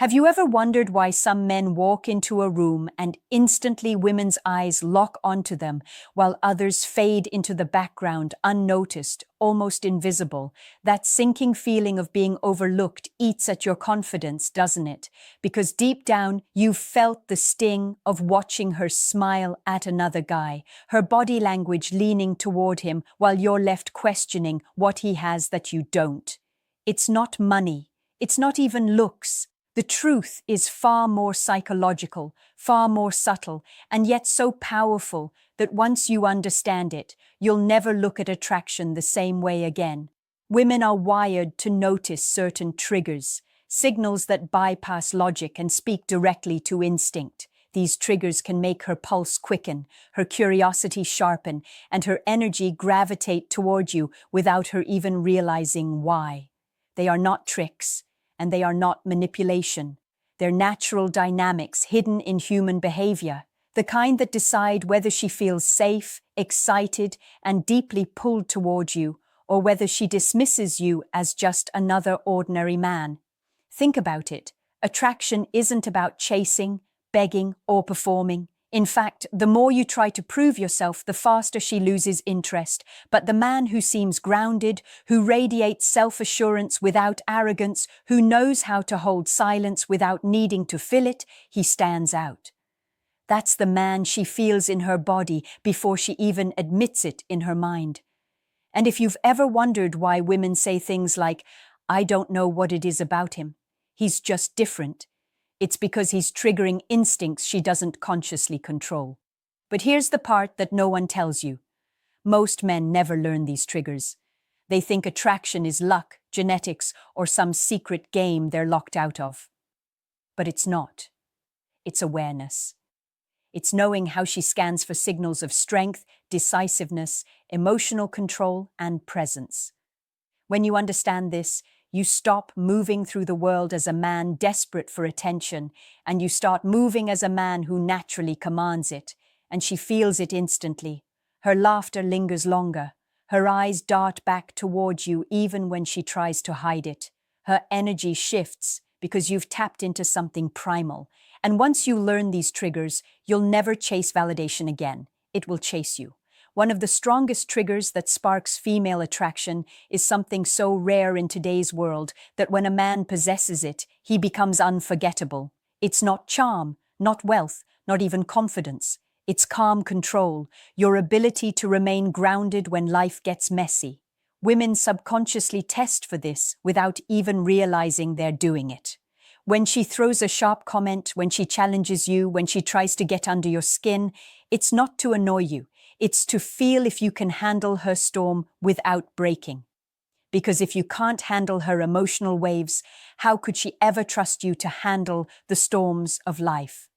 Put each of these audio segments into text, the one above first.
Have you ever wondered why some men walk into a room and instantly women's eyes lock onto them, while others fade into the background unnoticed, almost invisible? That sinking feeling of being overlooked eats at your confidence, doesn't it? Because deep down, you've felt the sting of watching her smile at another guy, her body language leaning toward him while you're left questioning what he has that you don't. It's not money. It's not even looks. The truth is far more psychological, far more subtle, and yet so powerful that once you understand it, you'll never look at attraction the same way again. Women are wired to notice certain triggers, signals that bypass logic and speak directly to instinct. These triggers can make her pulse quicken, her curiosity sharpen, and her energy gravitate toward you without her even realizing why. They are not tricks. And they are not manipulation. They're natural dynamics hidden in human behavior, the kind that decide whether she feels safe, excited, and deeply pulled toward you, or whether she dismisses you as just another ordinary man. Think about it. Attraction isn't about chasing, begging, or performing. In fact, the more you try to prove yourself, the faster she loses interest. But the man who seems grounded, who radiates self-assurance without arrogance, who knows how to hold silence without needing to fill it, he stands out. That's the man she feels in her body before she even admits it in her mind. And if you've ever wondered why women say things like, "I don't know what it is about him. He's just different," it's because he's triggering instincts she doesn't consciously control. But here's the part that no one tells you. Most men never learn these triggers. They think attraction is luck, genetics, or some secret game they're locked out of. But it's not. It's awareness. It's knowing how she scans for signals of strength, decisiveness, emotional control, and presence. When you understand this, you stop moving through the world as a man desperate for attention, and you start moving as a man who naturally commands it, and she feels it instantly. Her laughter lingers longer. Her eyes dart back toward you even when she tries to hide it. Her energy shifts because you've tapped into something primal. And once you learn these triggers, you'll never chase validation again. It will chase you. One of the strongest triggers that sparks female attraction is something so rare in today's world that when a man possesses it, he becomes unforgettable. It's not charm, not wealth, not even confidence. It's calm control, your ability to remain grounded when life gets messy. Women subconsciously test for this without even realizing they're doing it. When she throws a sharp comment, when she challenges you, when she tries to get under your skin, it's not to annoy you. It's to feel if you can handle her storm without breaking. Because if you can't handle her emotional waves, how could she ever trust you to handle the storms of life?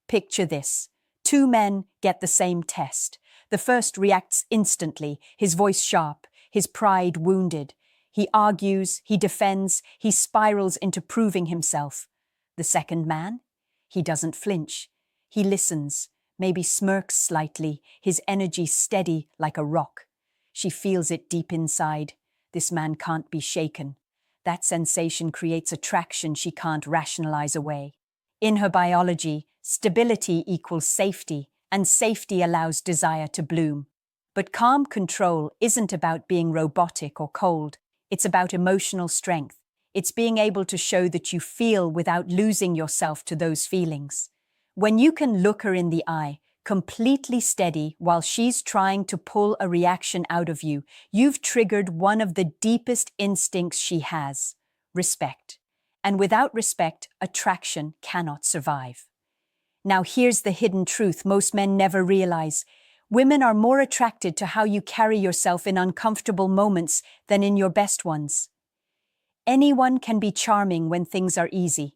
Picture this. Two men get the same test. The first reacts instantly, his voice sharp, his pride wounded. He argues, he defends, he spirals into proving himself. The second man? He doesn't flinch. He listens. Maybe smirks slightly, his energy steady like a rock. She feels it deep inside. This man can't be shaken. That sensation creates attraction she can't rationalize away. In her biology, stability equals safety, and safety allows desire to bloom. But calm control isn't about being robotic or cold. It's about emotional strength. It's being able to show that you feel without losing yourself to those feelings. When you can look her in the eye, completely steady while she's trying to pull a reaction out of you, you've triggered one of the deepest instincts she has: respect. And without respect, attraction cannot survive. Now here's the hidden truth most men never realize. Women are more attracted to how you carry yourself in uncomfortable moments than in your best ones. Anyone can be charming when things are easy.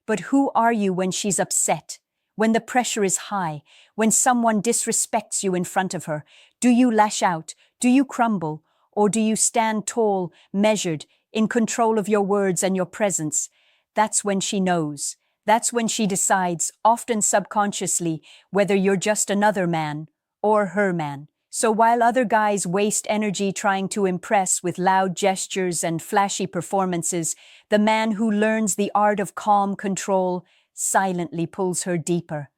But who are you when she's upset? When the pressure is high, when someone disrespects you in front of her? Do you lash out? Do you crumble? Or do you stand tall, measured, in control of your words and your presence? That's when she knows. That's when she decides, often subconsciously, whether you're just another man or her man. So while other guys waste energy trying to impress with loud gestures and flashy performances, the man who learns the art of calm control silently pulls her deeper.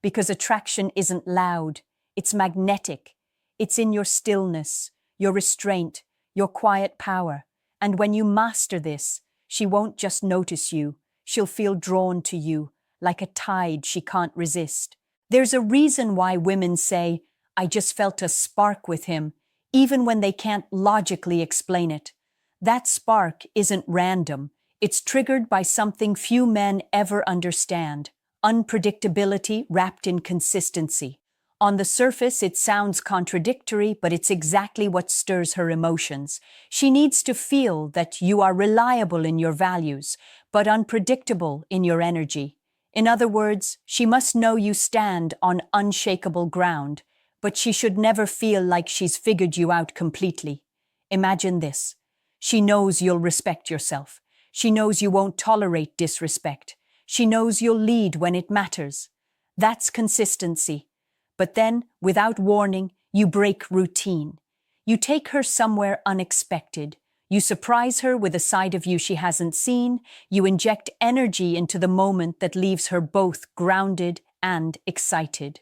Because attraction isn't loud, it's magnetic. It's in your stillness, your restraint, your quiet power. And when you master this, she won't just notice you, she'll feel drawn to you, like a tide she can't resist. There's a reason why women say, "I just felt a spark with him," even when they can't logically explain it. That spark isn't random. It's triggered by something few men ever understand: unpredictability wrapped in consistency. On the surface, it sounds contradictory, but it's exactly what stirs her emotions. She needs to feel that you are reliable in your values, but unpredictable in your energy. In other words, she must know you stand on unshakable ground, but she should never feel like she's figured you out completely. Imagine this. She knows you'll respect yourself. She knows you won't tolerate disrespect. She knows you'll lead when it matters. That's consistency. But then, without warning, you break routine. You take her somewhere unexpected. You surprise her with a side of you she hasn't seen. You inject energy into the moment that leaves her both grounded and excited.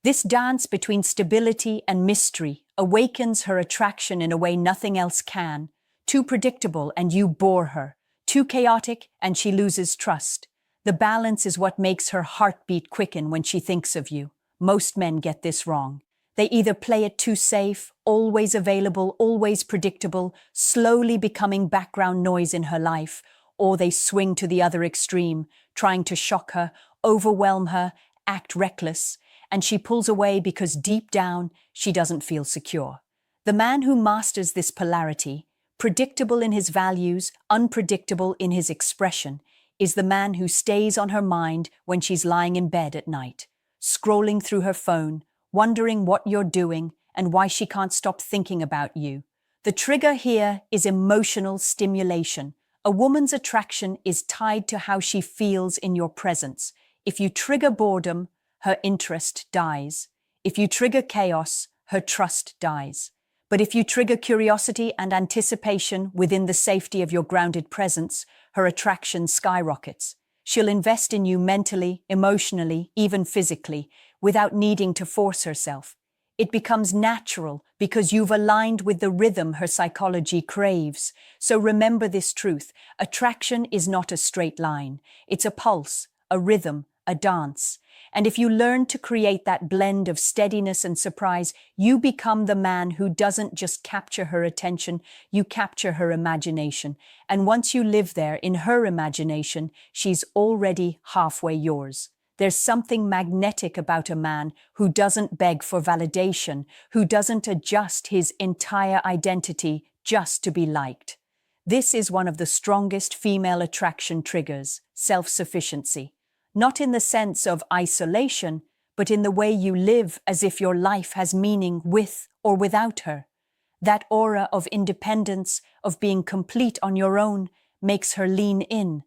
This dance between stability and mystery awakens her attraction in a way nothing else can. Too predictable and you bore her. Too chaotic and she loses trust. The balance is what makes her heartbeat quicken when she thinks of you. Most men get this wrong. They either play it too safe, always available, always predictable, slowly becoming background noise in her life, or they swing to the other extreme, trying to shock her, overwhelm her, act reckless, and she pulls away because deep down she doesn't feel secure. The man who masters this polarity, predictable in his values, unpredictable in his expression, is the man who stays on her mind when she's lying in bed at night, scrolling through her phone, wondering what you're doing and why she can't stop thinking about you. The trigger here is emotional stimulation. A woman's attraction is tied to how she feels in your presence. If you trigger boredom, her interest dies. If you trigger chaos, her trust dies. But if you trigger curiosity and anticipation within the safety of your grounded presence, her attraction skyrockets. She'll invest in you mentally, emotionally, even physically, without needing to force herself. It becomes natural because you've aligned with the rhythm her psychology craves. So remember this truth: attraction is not a straight line. It's a pulse, a rhythm, a dance. And if you learn to create that blend of steadiness and surprise, you become the man who doesn't just capture her attention, you capture her imagination. And once you live there in her imagination, she's already halfway yours. There's something magnetic about a man who doesn't beg for validation, who doesn't adjust his entire identity just to be liked. This is one of the strongest female attraction triggers: self-sufficiency. Not in the sense of isolation, but in the way you live as if your life has meaning with or without her. That aura of independence, of being complete on your own, makes her lean in,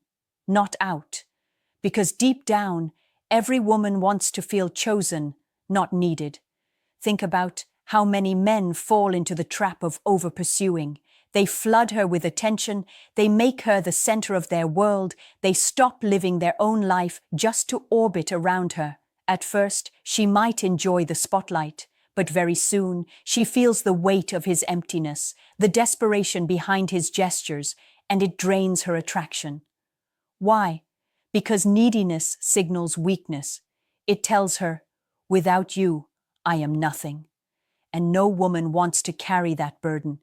not out. Because deep down, every woman wants to feel chosen, not needed. Think about how many men fall into the trap of over-pursuing. They flood her with attention, they make her the center of their world, they stop living their own life just to orbit around her. At first, she might enjoy the spotlight, but very soon she feels the weight of his emptiness, the desperation behind his gestures, and it drains her attraction. Why? Because neediness signals weakness. It tells her, "Without you, I am nothing." And no woman wants to carry that burden.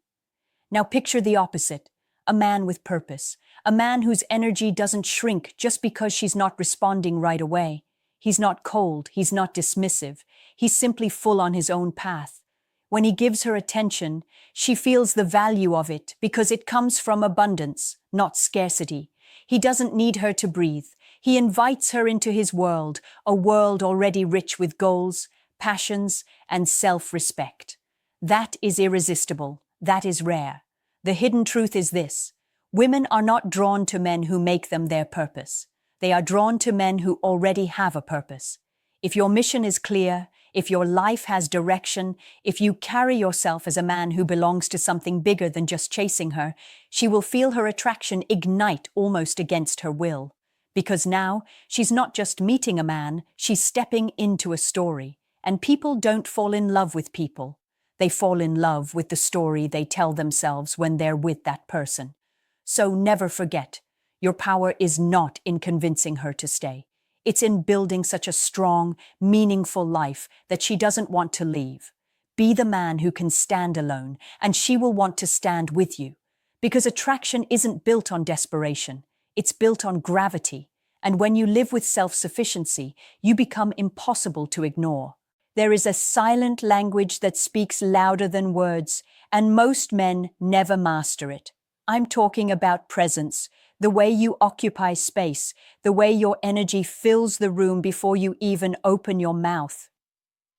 Now picture the opposite: a man with purpose, a man whose energy doesn't shrink just because she's not responding right away. He's not cold, he's not dismissive, he's simply full on his own path. When he gives her attention, she feels the value of it because it comes from abundance, not scarcity. He doesn't need her to breathe. He invites her into his world, a world already rich with goals, passions, and self-respect. That is irresistible. That is rare. The hidden truth is this: women are not drawn to men who make them their purpose. They are drawn to men who already have a purpose. If your mission is clear, if your life has direction, if you carry yourself as a man who belongs to something bigger than just chasing her, she will feel her attraction ignite almost against her will. Because now, she's not just meeting a man, she's stepping into a story. And people don't fall in love with people. They fall in love with the story they tell themselves when they're with that person. So never forget, your power is not in convincing her to stay. It's in building such a strong, meaningful life that she doesn't want to leave. Be the man who can stand alone, and she will want to stand with you. Because attraction isn't built on desperation, it's built on gravity. And when you live with self-sufficiency, you become impossible to ignore. There is a silent language that speaks louder than words, and most men never master it. I'm talking about presence, the way you occupy space, the way your energy fills the room before you even open your mouth.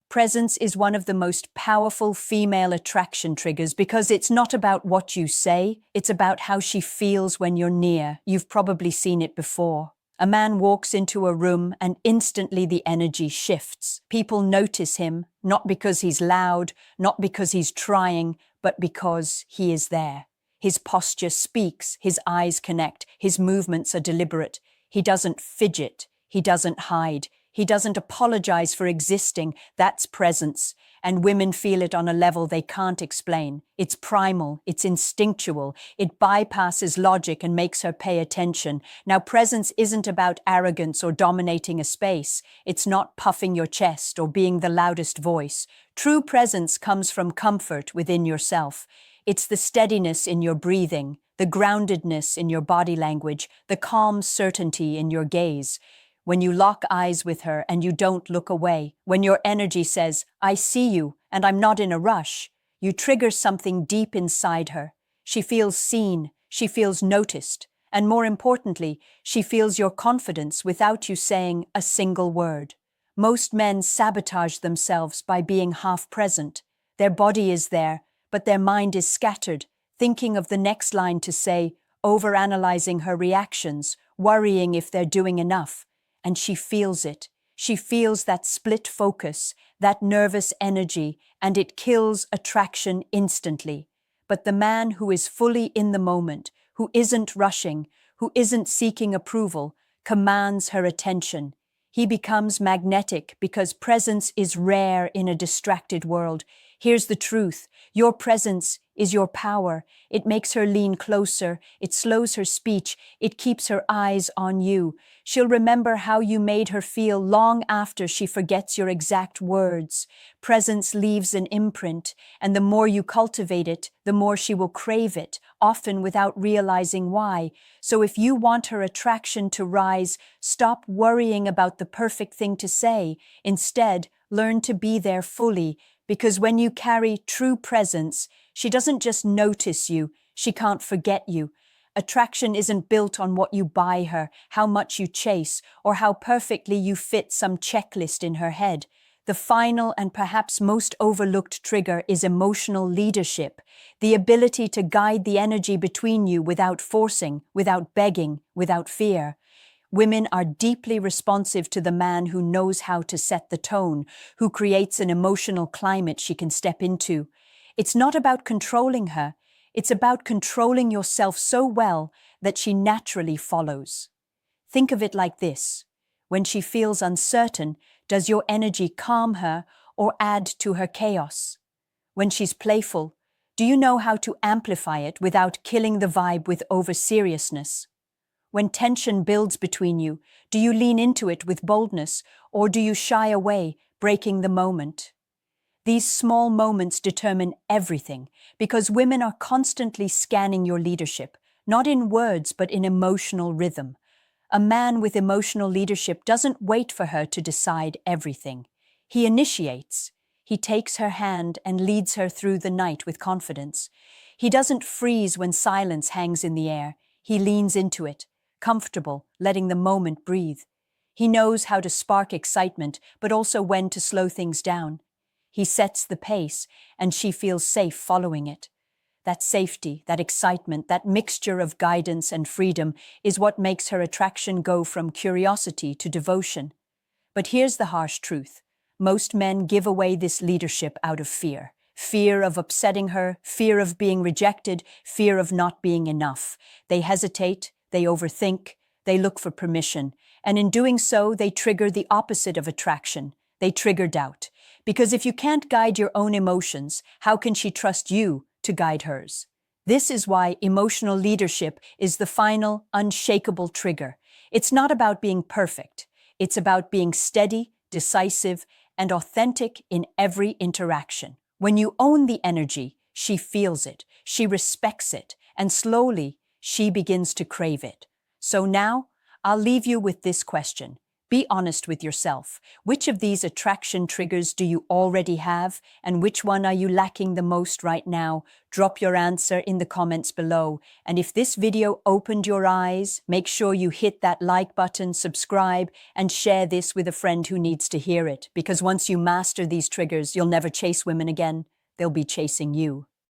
Presence is one of the most powerful female attraction triggers because it's not about what you say, it's about how she feels when you're near. You've probably seen it before. A man walks into a room and instantly the energy shifts. People notice him, not because he's loud, not because he's trying, but because he is there. His posture speaks, his eyes connect, his movements are deliberate. He doesn't fidget, he doesn't hide, he doesn't apologize for existing. That's presence. And women feel it on a level they can't explain. It's primal, it's instinctual, it bypasses logic and makes her pay attention. Now, presence isn't about arrogance or dominating a space. It's not puffing your chest or being the loudest voice. True presence comes from comfort within yourself. It's the steadiness in your breathing, the groundedness in your body language, the calm certainty in your gaze. When you lock eyes with her and you don't look away, when your energy says, "I see you and I'm not in a rush," you trigger something deep inside her. She feels seen, she feels noticed, and more importantly, she feels your confidence without you saying a single word. Most men sabotage themselves by being half present. Their body is there, but their mind is scattered, thinking of the next line to say, overanalyzing her reactions, worrying if they're doing enough. And she feels it. She feels that split focus, that nervous energy, and it kills attraction instantly. But the man who is fully in the moment, who isn't rushing, who isn't seeking approval, commands her attention. He becomes magnetic because presence is rare in a distracted world. Here's the truth. Your presence is your power. It makes her lean closer. It slows her speech. It keeps her eyes on you. She'll remember how you made her feel long after she forgets your exact words. Presence leaves an imprint, and the more you cultivate it, the more she will crave it, often without realizing why. So if you want her attraction to rise, stop worrying about the perfect thing to say. Instead, learn to be there fully, because when you carry true presence, she doesn't just notice you, she can't forget you. Attraction isn't built on what you buy her, how much you chase, or how perfectly you fit some checklist in her head. The final and perhaps most overlooked trigger is emotional leadership, the ability to guide the energy between you without forcing, without begging, without fear. Women are deeply responsive to the man who knows how to set the tone, who creates an emotional climate she can step into. It's not about controlling her, it's about controlling yourself so well that she naturally follows. Think of it like this. When she feels uncertain, does your energy calm her or add to her chaos? When she's playful, do you know how to amplify it without killing the vibe with over-seriousness? When tension builds between you, do you lean into it with boldness, or do you shy away, breaking the moment? These small moments determine everything, because women are constantly scanning your leadership, not in words but in emotional rhythm. A man with emotional leadership doesn't wait for her to decide everything. He initiates. He takes her hand and leads her through the night with confidence. He doesn't freeze when silence hangs in the air. He leans into it, comfortable, letting the moment breathe. He knows how to spark excitement, but also when to slow things down. He sets the pace, and she feels safe following it. That safety, that excitement, that mixture of guidance and freedom is what makes her attraction go from curiosity to devotion. But here's the harsh truth. Most men give away this leadership out of fear. Fear of upsetting her, fear of being rejected, fear of not being enough. They hesitate, they overthink, they look for permission, and in doing so, they trigger the opposite of attraction. They trigger doubt. Because if you can't guide your own emotions, how can she trust you to guide hers? This is why emotional leadership is the final, unshakable trigger. It's not about being perfect. It's about being steady, decisive, and authentic in every interaction. When you own the energy, she feels it, she respects it, and slowly, she begins to crave it. So now, I'll leave you with this question. Be honest with yourself. Which of these attraction triggers do you already have, and which one are you lacking the most right now? Drop your answer in the comments below. And if this video opened your eyes, make sure you hit that like button, subscribe, and share this with a friend who needs to hear it. Because once you master these triggers, you'll never chase women again. They'll be chasing you.